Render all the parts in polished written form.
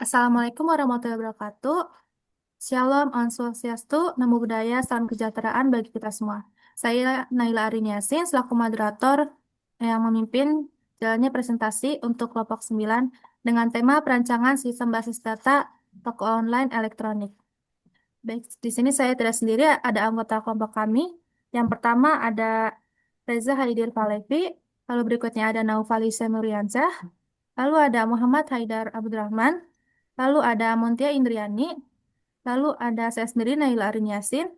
Assalamualaikum warahmatullahi wabarakatuh. Shalom, Om Swastiastu, Namo Buddhaya, salam kesejahteraan bagi kita semua. Saya Naila Arin Yasin, selaku moderator yang memimpin jalannya presentasi untuk kelompok 9 dengan tema perancangan sistem basis data toko online elektronik. Baik, di sini saya tidak sendiri, ada anggota kelompok kami. Yang pertama ada Reza Haidir Palevi, lalu berikutnya ada Naufali Senuriansyah, lalu ada Muhammad Haidar Abdurrahman, lalu ada Montia Indriani, lalu ada saya sendiri Naila Arin Yasin,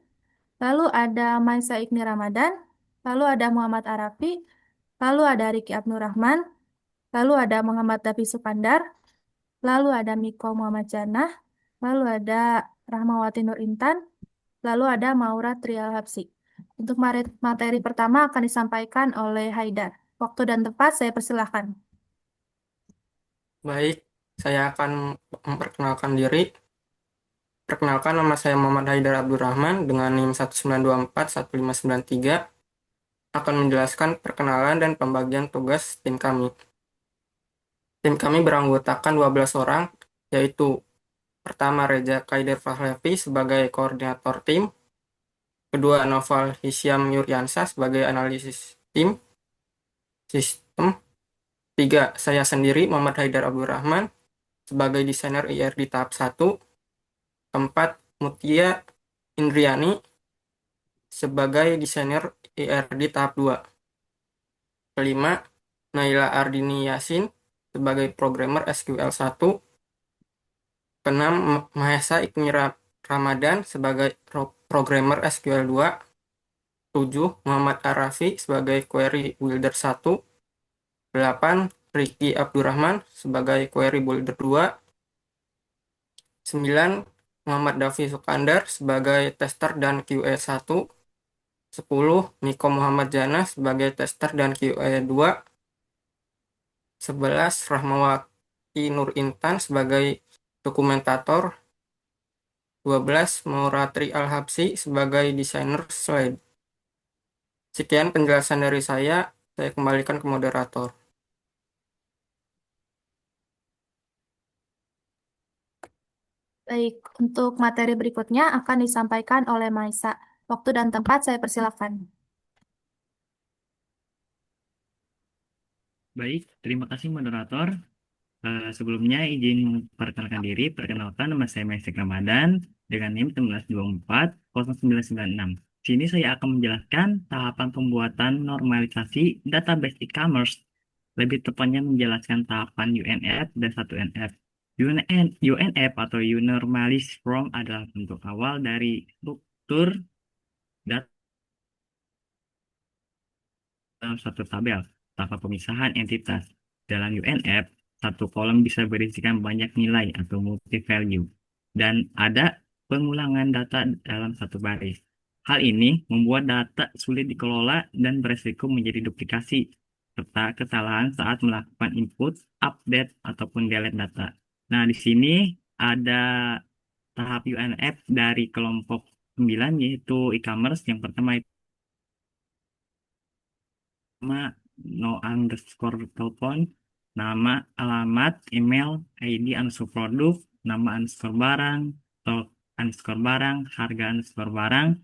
lalu ada Maisa Ikni Ramadan, lalu ada Muhammad Arafi, lalu ada Riki Abnurrahman, lalu ada Muhammad Dafi Sukandar, lalu ada Miko Muhammad Janah, lalu ada Rahmawati Nur Intan, lalu ada Maura Trial Hapsi. Untuk materi pertama akan disampaikan oleh Haidar. Waktu dan tempat saya persilahkan. Baik, saya akan memperkenalkan diri. Perkenalkan, nama saya Muhammad Haidar Abdurrahman dengan NIM 192415993 akan menjelaskan perkenalan dan pembagian tugas tim kami. Tim kami beranggotakan 12 orang, yaitu pertama Reza Kaider Fahlevi sebagai koordinator tim, kedua Noval Hisyam Yuryansa sebagai analisis tim, sistem, tiga saya sendiri Muhammad Haidar Abdurrahman sebagai desainer IR di tahap 1, keempat Mutia Indriani sebagai desainer IR di tahap 2. Kelima, Naila Ardini Yasin sebagai programmer SQL 1. Keenam, Mahesa Ikmi Ramadan sebagai programmer SQL 2. 7, Muhammad Arafi sebagai query builder 1. 8, Riki Abdurrahman sebagai query builder 2. 9, Muhammad Dafi Sukandar sebagai tester dan QA 1. 10, Miko Muhammad Jana sebagai tester dan QA 2. 11, Rahmawati Nur Intan sebagai dokumentator. 12, Mauratri Al-Habsi sebagai desainer slide. Sekian penjelasan dari saya kembalikan ke moderator. Baik, untuk materi berikutnya akan disampaikan oleh Maisa. Waktu dan tempat saya persilakan. Baik, terima kasih moderator. Sebelumnya izin memperkenalkan diri. Perkenalkan, nama saya Mesik Ramadan dengan NIM 19240996. Sini saya akan menjelaskan tahapan pembuatan normalisasi database e-commerce. Lebih tepatnya menjelaskan tahapan UNF dan 1NF. UNF atau Unormalist Form adalah bentuk awal dari struktur data dalam satu tabel tanpa pemisahan entitas. Dalam UNF, satu kolom bisa berisikan banyak nilai atau multi-value, dan ada pengulangan data dalam satu baris. Hal ini membuat data sulit dikelola dan beresiko menjadi duplikasi, serta kesalahan saat melakukan input, update, ataupun delete data. Nah, di sini ada tahap UNF dari kelompok 9, yaitu e-commerce. Yang pertama nama, no underscore telepon, nama, alamat, email, ID underscore produk, nama underscore barang, stok underscore barang, harga underscore barang,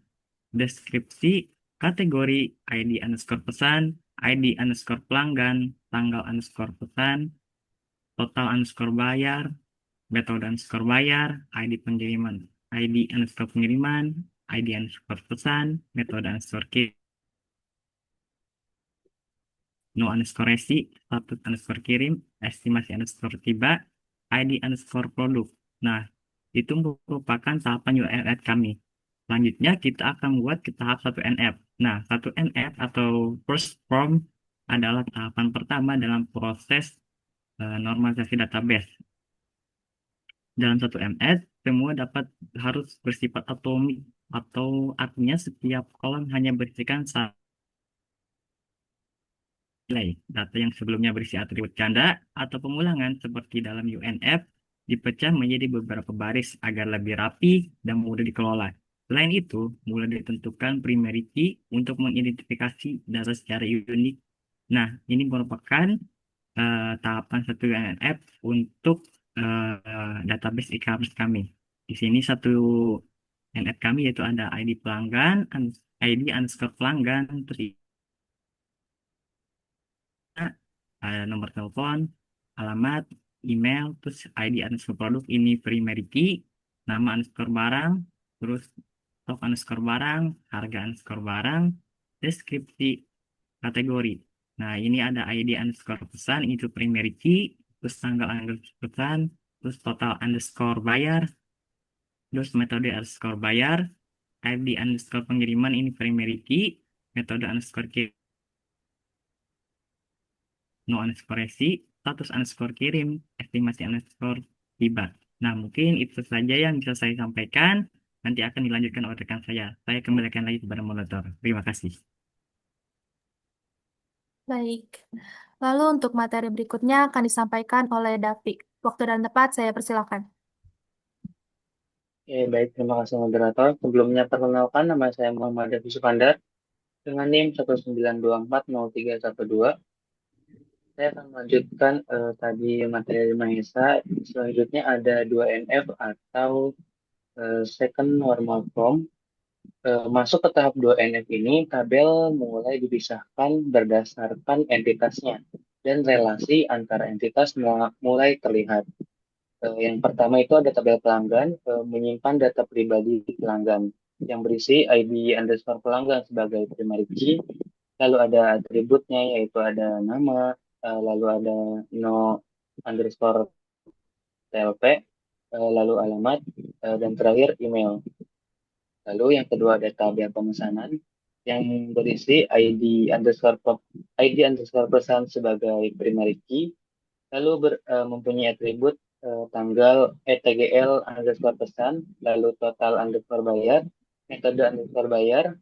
deskripsi, kategori, ID underscore pesan, ID underscore pelanggan, tanggal underscore pesan, total underscore bayar, metode underscore bayar, ID pengiriman, ID underscore pengiriman, ID underscore pesan, metode underscore kirim, no underscore resi, status underscore kirim, estimasi underscore tiba, ID underscore produk. Nah, itu merupakan tahapan UNF kami. Selanjutnya kita akan buat ke tahap 1NF. Nah, 1NF atau first form adalah tahapan pertama dalam proses normalisasi database. Dalam 1MS, semua dapat harus bersifat atomik, atau artinya setiap kolom hanya berisikan satu nilai. Data yang sebelumnya berisi atribut ganda atau pengulangan seperti dalam UNF dipecah menjadi beberapa baris agar lebih rapi dan mudah dikelola. Selain itu, mulai ditentukan primary key untuk mengidentifikasi data secara unik. Nah, ini merupakan tahapan satu UNF untuk database e-commerce kami. Di sini satu NF kami yaitu ada ID pelanggan, ID underscore pelanggan, terus ada nomor telepon, alamat, email, terus ID underscore produk ini primary key, nama underscore barang, terus stok underscore barang, harga underscore barang, deskripsi kategori. Nah, ini ada ID underscore pesan, itu primary key, terus tanggal underscore pesan, terus total underscore bayar, terus metode underscore bayar, ID underscore pengiriman ini primary key, metode underscore no underscore resi, status underscore kirim, estimasi underscore tiba. Nah, mungkin itu saja yang bisa saya sampaikan. Nanti akan dilanjutkan oleh rekan saya. Saya kembalikan lagi kepada moderator. Terima kasih. Baik. Lalu untuk materi berikutnya akan disampaikan oleh Davi. Waktu dan tempat saya persilakan. Baik, terima kasih moderator. Sebelumnya perkenalkan, nama saya Muhammad Davi Sukandar dengan NIM 192403112. Saya akan melanjutkan tadi materi Mahesa. Selanjutnya ada 2NF atau Second Normal Form. Masuk ke tahap 2NF ini, tabel mulai dipisahkan berdasarkan entitasnya dan relasi antara entitas mulai terlihat. Yang pertama itu ada tabel pelanggan, menyimpan data pribadi pelanggan yang berisi ID underscore pelanggan sebagai primary key, lalu ada atributnya yaitu ada nama, lalu ada no underscore TLP, lalu alamat, dan terakhir email. Lalu yang kedua ada tabel pemesanan yang berisi ID underscore pesan sebagai primary key, lalu mempunyai atribut tanggal TGL underscore pesan, lalu total underscore bayar, metode underscore bayar,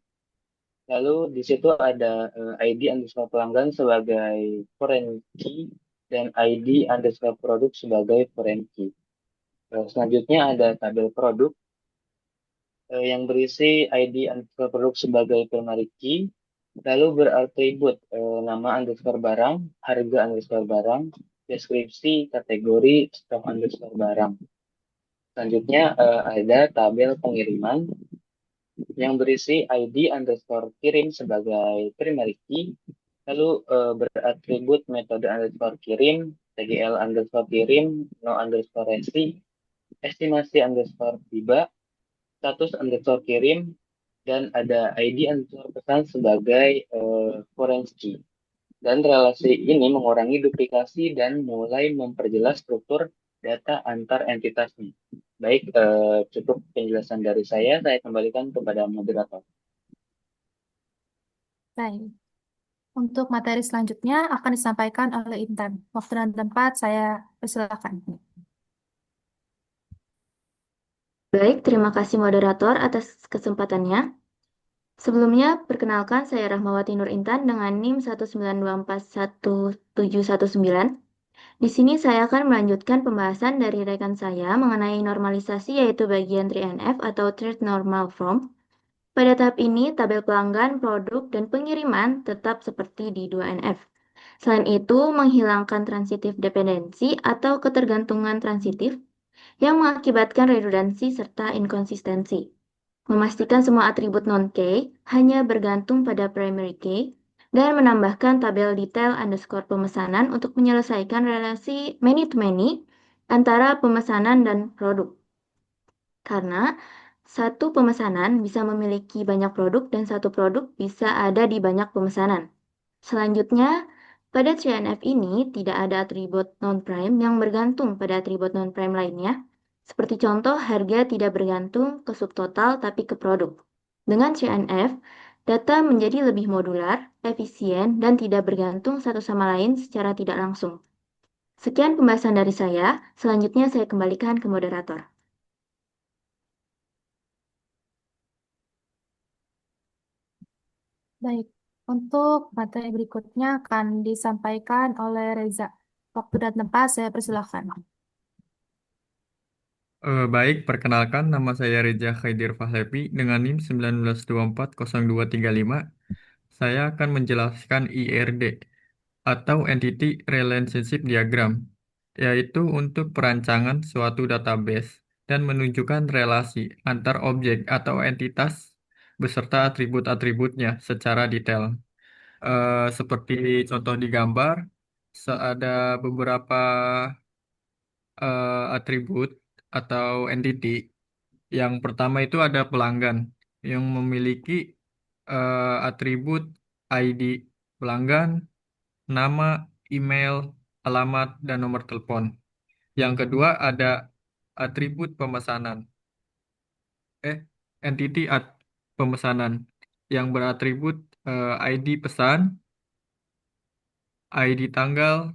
lalu di situ ada ID underscore pelanggan sebagai foreign key dan ID underscore produk sebagai foreign key. Selanjutnya ada tabel produk yang berisi ID underscore produk sebagai primary key, lalu beratribut nama underscore barang, harga underscore barang, deskripsi, kategori, stok underscore barang. Selanjutnya ada tabel pengiriman yang berisi ID underscore kirim sebagai primary key, lalu beratribut metode underscore kirim, TGL underscore kirim, no underscore resi, estimasi underscore tiba, status underscore kirim, dan ada ID underscore pesan sebagai foreign key. Dan relasi ini mengurangi duplikasi dan mulai memperjelas struktur data antar entitasnya. Baik, cukup penjelasan dari saya kembalikan kepada moderator. Baik. Untuk materi selanjutnya akan disampaikan oleh Intan. Waktu dan tempat saya persilakan. Baik, terima kasih moderator atas kesempatannya. Sebelumnya, perkenalkan saya Rahmawati Nur Intan dengan NIM 192411719. Di sini saya akan melanjutkan pembahasan dari rekan saya mengenai normalisasi yaitu bagian 3NF atau Trade Normal Form. Pada tahap ini, tabel pelanggan, produk, dan pengiriman tetap seperti di 2NF. Selain itu, menghilangkan transitif dependensi atau ketergantungan transitif yang mengakibatkan redundansi serta inkonsistensi. Memastikan semua atribut non-key hanya bergantung pada primary key, dan menambahkan tabel detail underscore pemesanan untuk menyelesaikan relasi many-to-many antara pemesanan dan produk. Karena satu pemesanan bisa memiliki banyak produk dan satu produk bisa ada di banyak pemesanan. Selanjutnya, pada 3NF ini tidak ada atribut non-prime yang bergantung pada atribut non-prime lainnya. Seperti contoh, harga tidak bergantung ke subtotal tapi ke produk. Dengan 3NF, data menjadi lebih modular, efisien, dan tidak bergantung satu sama lain secara tidak langsung. Sekian pembahasan dari saya, selanjutnya saya kembalikan ke moderator. Baik. Untuk materi berikutnya akan disampaikan oleh Reza. Waktu dan tempat saya persilakan. Baik, perkenalkan nama saya Reza Khaidir Fahlevi dengan NIM 192402355. Saya akan menjelaskan IRD atau Entity Relationship Diagram. yaitu untuk perancangan suatu database dan menunjukkan relasi antar objek atau entitas beserta atribut-atributnya secara detail. Seperti contoh di gambar, ada beberapa atribut atau entity. Yang pertama itu ada pelanggan yang memiliki atribut ID pelanggan, nama, email, alamat, dan nomor telepon. Yang kedua ada atribut pemesanan, eh, entity pemesanan yang beratribut ID pesan, ID tanggal,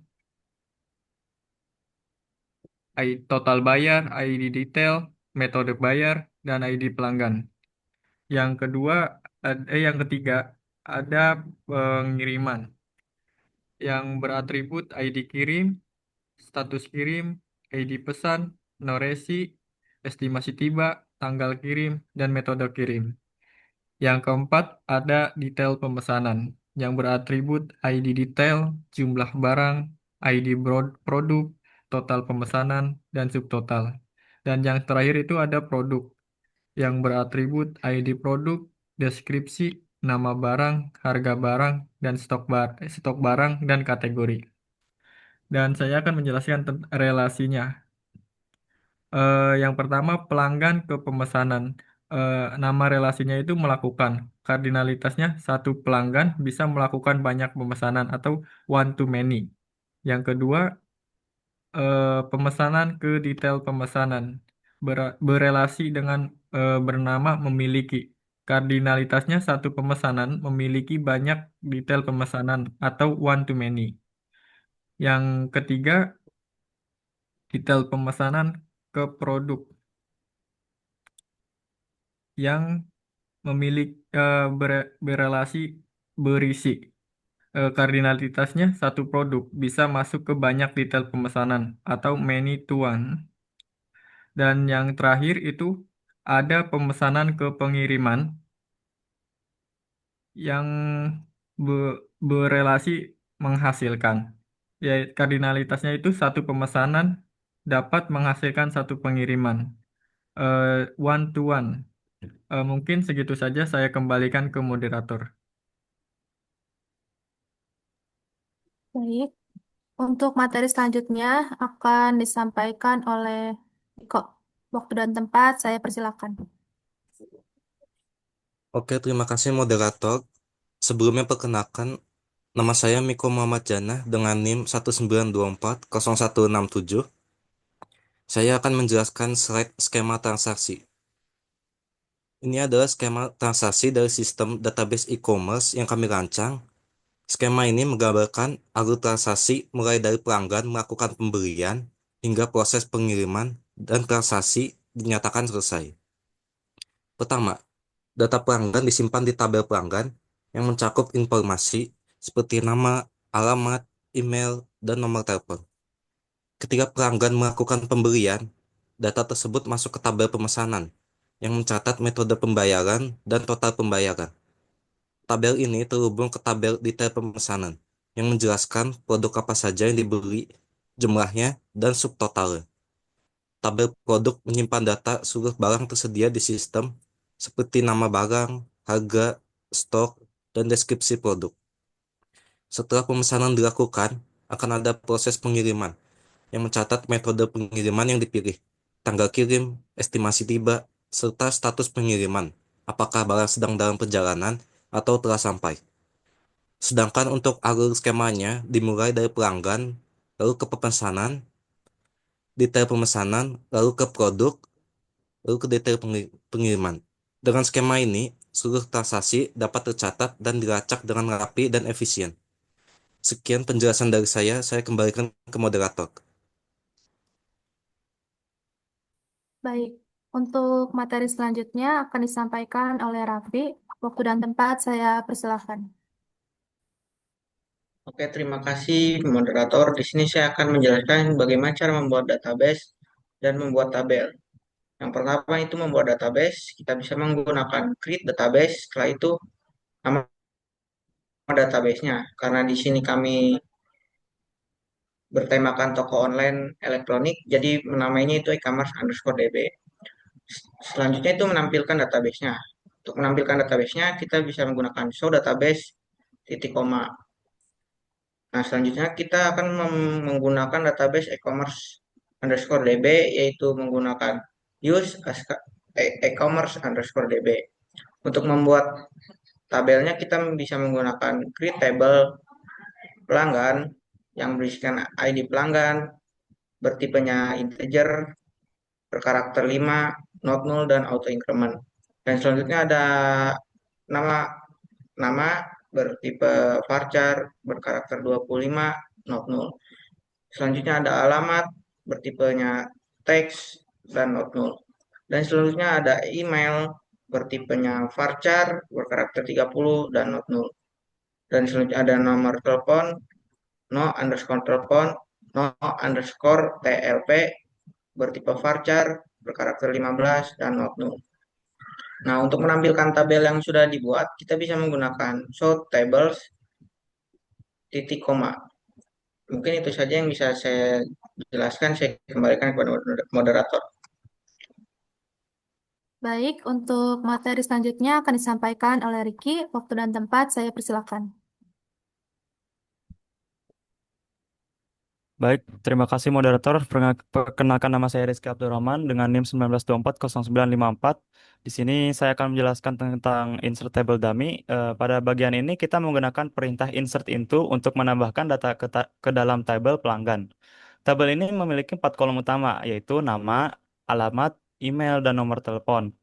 ID total bayar, ID detail, metode bayar, dan ID pelanggan. Yang kedua, yang ketiga ada pengiriman yang beratribut ID kirim, status kirim, ID pesan, noresi, estimasi tiba, tanggal kirim, dan metode kirim. Yang keempat, ada detail pemesanan yang beratribut ID detail, jumlah barang, ID produk, total pemesanan, dan subtotal. Dan yang terakhir itu ada produk yang beratribut ID produk, deskripsi, nama barang, harga barang, dan stok barang dan kategori. Dan saya akan menjelaskan relasinya. Yang pertama, pelanggan ke pemesanan. Nama relasinya itu melakukan. Kardinalitasnya, satu pelanggan bisa melakukan banyak pemesanan atau one to many. Yang kedua, pemesanan ke detail pemesanan. Berelasi dengan bernama memiliki. Kardinalitasnya, satu pemesanan memiliki banyak detail pemesanan atau one to many. Yang ketiga, detail pemesanan ke produk yang memiliki berelasi berisi. Kardinalitasnya satu produk bisa masuk ke banyak detail pemesanan atau many to one. Dan yang terakhir itu ada pemesanan ke pengiriman yang berelasi menghasilkan. Ya, kardinalitasnya itu satu pemesanan dapat menghasilkan satu pengiriman. One to one. Mungkin segitu saja, saya kembalikan ke moderator. Baik, untuk materi selanjutnya akan disampaikan oleh Iko. Waktu dan tempat saya persilakan. Oke, terima kasih moderator. Sebelumnya perkenalkan, nama saya Miko Muhammad Janah dengan NIM 192400167. Saya akan menjelaskan slide skema transaksi. Ini adalah skema transaksi dari sistem database e-commerce yang kami rancang. Skema ini menggambarkan alur transaksi mulai dari pelanggan melakukan pembelian hingga proses pengiriman dan transaksi dinyatakan selesai. Pertama, data pelanggan disimpan di tabel pelanggan yang mencakup informasi seperti nama, alamat, email, dan nomor telepon. Ketika pelanggan melakukan pembelian, data tersebut masuk ke tabel pemesanan yang mencatat metode pembayaran dan total pembayaran. Tabel ini terhubung ke tabel detail pemesanan yang menjelaskan produk apa saja yang dibeli, jumlahnya, dan subtotalnya. Tabel produk menyimpan data seluruh barang tersedia di sistem seperti nama barang, harga, stok, dan deskripsi produk. Setelah pemesanan dilakukan, akan ada proses pengiriman yang mencatat metode pengiriman yang dipilih, tanggal kirim, estimasi tiba, serta status pengiriman, apakah barang sedang dalam perjalanan atau telah sampai. Sedangkan untuk alur skemanya dimulai dari pelanggan, lalu ke pemesanan, detail pemesanan, lalu ke produk, lalu ke detail pengiriman. Dengan skema ini, seluruh transaksi dapat tercatat dan dilacak dengan rapi dan efisien. Sekian penjelasan dari saya kembalikan ke moderator. Baik, untuk materi selanjutnya akan disampaikan oleh Raffi. Waktu dan tempat saya persilahkan. Oke, terima kasih moderator. Di sini saya akan menjelaskan bagaimana cara membuat database dan membuat tabel. Yang pertama itu membuat database, kita bisa menggunakan create database. Setelah itu nama database-nya. Karena di sini kami bertemakan toko online elektronik, jadi namanya itu e-commerce underscore DB. Selanjutnya itu menampilkan database-nya. Untuk menampilkan database-nya, kita bisa menggunakan show database titik koma. Nah, selanjutnya kita akan menggunakan database e-commerce underscore DB, yaitu menggunakan use e-commerce underscore DB. Untuk membuat tabelnya, kita bisa menggunakan create table pelanggan yang berisikan ID pelanggan, bertipenya integer, berkarakter 5, not null, dan auto increment. Dan selanjutnya ada nama nama bertipe varchar, berkarakter 25, not null. Selanjutnya ada alamat bertipenya teks dan not null. Dan selanjutnya ada email bertipenya varchar, berkarakter 30 dan not null. Dan selanjutnya ada nomor telepon, no underscore telepon, no underscore TLP, bertipe varchar, berkarakter 15 dan not null. Nah, untuk menampilkan tabel yang sudah dibuat, kita bisa menggunakan show tables titik koma. Mungkin itu saja yang bisa saya jelaskan. Saya kembalikan kepada moderator. Baik, untuk materi selanjutnya akan disampaikan oleh Ricky. Waktu dan tempat saya persilakan. Baik, terima kasih moderator. Perkenalkan nama saya Rizky Abdurrahman dengan NIM 19240954. Di sini saya akan menjelaskan tentang insert table dummy. Pada bagian ini kita menggunakan perintah insert into untuk menambahkan data ke dalam tabel pelanggan. Tabel ini memiliki 4 kolom utama, yaitu nama, alamat, email, dan nomor telepon.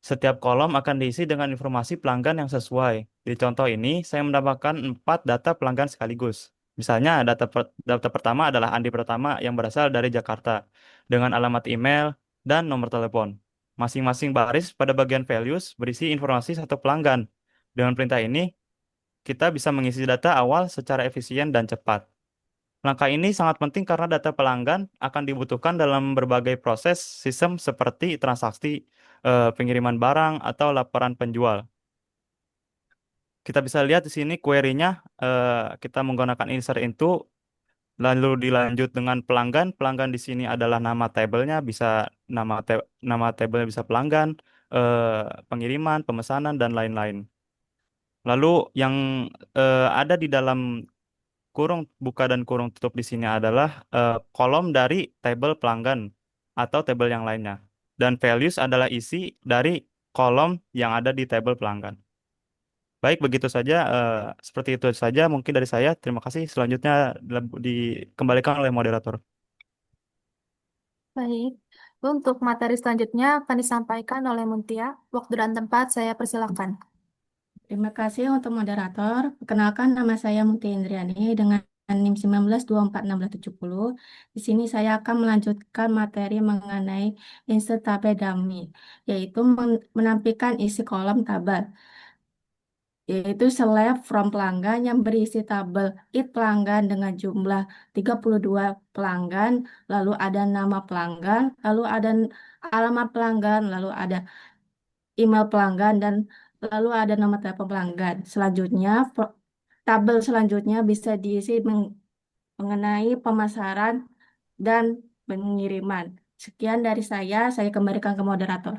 Setiap kolom akan diisi dengan informasi pelanggan yang sesuai. Di contoh ini, saya menambahkan 4 data pelanggan sekaligus. Misalnya, data pertama adalah Andi Pratama yang berasal dari Jakarta, dengan alamat email dan nomor telepon. Masing-masing baris pada bagian values berisi informasi satu pelanggan. Dengan perintah ini, kita bisa mengisi data awal secara efisien dan cepat. Langkah ini sangat penting karena data pelanggan akan dibutuhkan dalam berbagai proses sistem seperti transaksi, pengiriman barang, atau laporan penjual. Kita bisa lihat di sini query-nya, kita menggunakan insert into, lalu dilanjut dengan pelanggan. Pelanggan di sini adalah nama tabelnya, bisa nama tabelnya bisa pelanggan, pengiriman, pemesanan, dan lain-lain. Lalu yang ada di dalam kurung buka dan kurung tutup di sini adalah kolom dari tabel pelanggan atau tabel yang lainnya. Dan values adalah isi dari kolom yang ada di tabel pelanggan. Baik, begitu saja. Seperti itu saja mungkin dari saya. Terima kasih. Selanjutnya dikembalikan oleh moderator. Baik, untuk materi selanjutnya akan disampaikan oleh Muntia. Waktu dan tempat saya persilakan. Terima kasih untuk moderator. Perkenalkan nama saya Muti Indriani dengan NIM 19241670. Di sini saya akan melanjutkan materi mengenai insert tabel dummy, yaitu menampilkan isi kolom tabel, yaitu select from pelanggan yang berisi tabel it pelanggan dengan jumlah 32 pelanggan, lalu ada nama pelanggan, lalu ada alamat pelanggan, lalu ada email pelanggan, dan lalu ada nama telepon pelanggan. Selanjutnya, tabel selanjutnya bisa diisi mengenai pemasaran dan pengiriman. Sekian dari saya kembalikan ke moderator.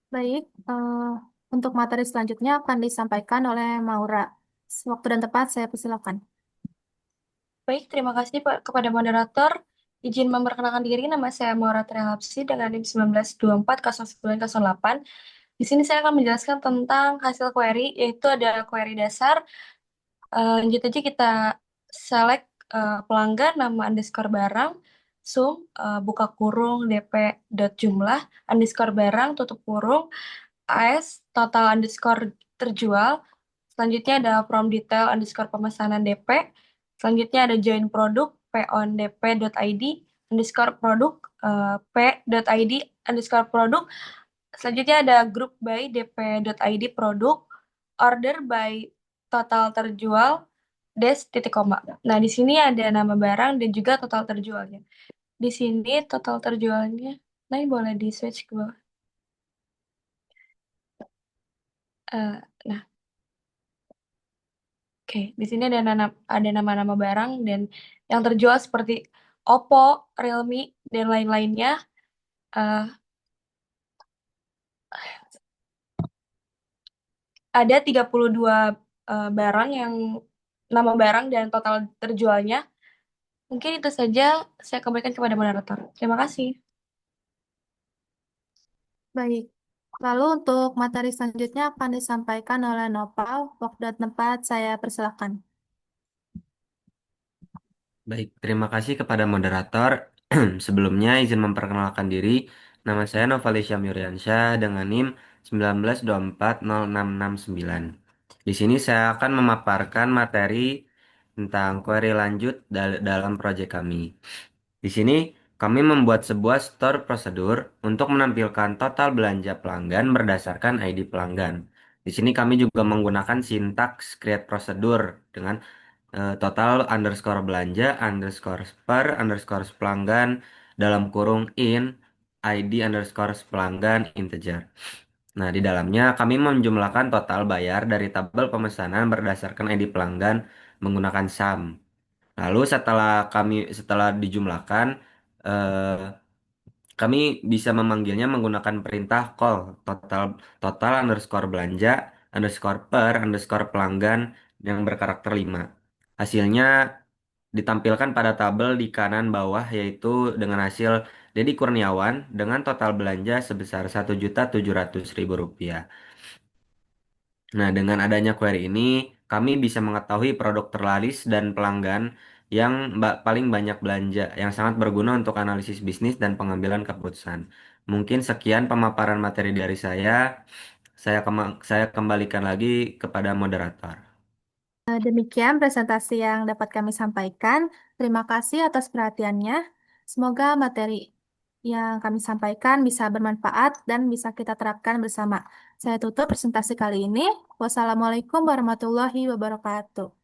Baik, untuk materi selanjutnya akan disampaikan oleh Maura. Waktu dan tempat saya persilakan. Baik, terima kasih Pak kepada moderator. Izin memperkenalkan diri, nama saya Maura Trialapsi dengan NIM 19240908. Di sini saya akan menjelaskan tentang hasil query, yaitu ada query dasar. Lanjut aja kita select pelanggan, nama underscore barang, sum, buka kurung, dp dot jumlah, underscore barang, tutup kurung, as, total underscore terjual. Selanjutnya ada from detail underscore pemesanan DP. Selanjutnya ada join produk p.on.dp.id underscore produk p.id underscore produk. Selanjutnya ada group by dp.id produk, order by total terjual, dash titik koma. Nah, di sini ada nama barang dan juga total terjualnya. Di sini total terjualnya, nah ini boleh di switch ke bawah. Nah, Oke, di sini ada nama-nama barang dan yang terjual seperti Oppo, Realme, dan lain-lainnya. Eh, ada 32 barang yang nama barang dan total terjualnya. Mungkin itu saja saya kembalikan kepada moderator. Terima kasih. Baik. Lalu untuk materi selanjutnya akan disampaikan oleh Nopal. Waktu dan tempat saya persilakan. Baik, terima kasih kepada moderator. Sebelumnya izin memperkenalkan diri. Nama saya Novalisya Muriansyah dengan NIM 192406669. Di sini saya akan memaparkan materi tentang query lanjut dalam proyek kami. Di sini kami membuat sebuah store prosedur untuk menampilkan total belanja pelanggan berdasarkan ID pelanggan. Di sini kami juga menggunakan sintaks create prosedur dengan total underscore belanja underscore per underscore pelanggan dalam kurung in ID underscore pelanggan integer. Nah, di dalamnya kami menjumlahkan total bayar dari tabel pemesanan berdasarkan ID pelanggan menggunakan sum. Lalu setelah dijumlahkan, eh, kami bisa memanggilnya menggunakan perintah call total total underscore belanja underscore per underscore pelanggan yang berkarakter 5. Hasilnya ditampilkan pada tabel di kanan bawah yaitu dengan hasil Dedi Kurniawan dengan total belanja sebesar Rp1.700.000. Nah, dengan adanya query ini, kami bisa mengetahui produk terlaris dan pelanggan yang paling banyak belanja, yang sangat berguna untuk analisis bisnis dan pengambilan keputusan. Mungkin sekian pemaparan materi dari saya. Saya kembalikan lagi kepada moderator. Demikian presentasi yang dapat kami sampaikan. Terima kasih atas perhatiannya. Semoga materi yang kami sampaikan bisa bermanfaat dan bisa kita terapkan bersama. Saya tutup presentasi kali ini. Wassalamualaikum warahmatullahi wabarakatuh.